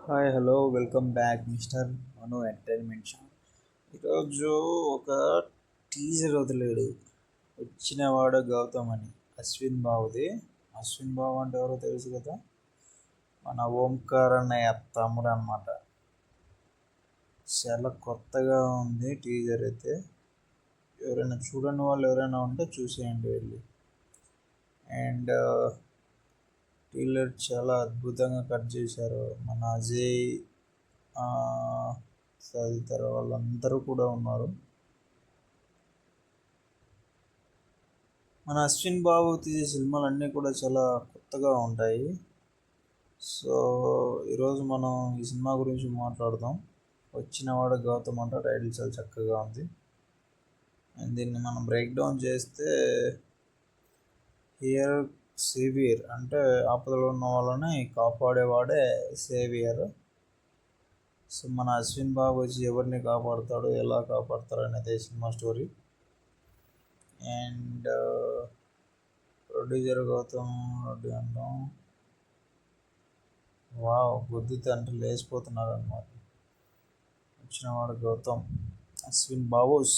Hi hello welcome back mister Manu entertainment show. ఈరోజు ఒక teaser వదిలేడు. వచ్చినవాడు గౌతమ్ అని అశ్విన్ బాబుది. అశ్విన్ బాబు అంటే ఎవరో తెలుసు కదా, మన ఓంకార్ అన్నయ్య తమ్ముడు అనమాట. చాలా కొత్తగా ఉంది టీజర్ అయితే. ఎవరైనా చూడని వాళ్ళు ఎవరైనా ఉంటే చూసేయండి వెళ్ళి. అండ్ టీజర్ చాలా అద్భుతంగా కట్ చేశారు. మన అజయ్ తదితర వాళ్ళందరూ కూడా ఉన్నారు. మన అశ్విన్ బాబు తీసే సినిమాలన్నీ కూడా చాలా కొత్తగా ఉంటాయి. సో ఈరోజు మనం ఈ సినిమా గురించి మాట్లాడదాం. వచ్చినవాడు గౌతమ్ అంట. టైటిల్ చాలా చక్కగా ఉంది. అండ్ దీన్ని మనం బ్రేక్ డౌన్ చేస్తే హియర్ సేవియర్ అంటే ఆపదలో ఉన్న వాళ్ళని కాపాడేవాడే సేవియర్. సో మన అశ్విన్ బాబు వచ్చి ఎవరిని కాపాడుతాడు, ఎలా కాపాడుతాడు అనేది cinema story. And producer Gautam Reddy అంటాం. వావ్, గుద్దితే అంటే లేచిపోతున్నారు అనమాట. వచ్చినవాడు గౌతమ్, అశ్విన్ బాబోస్.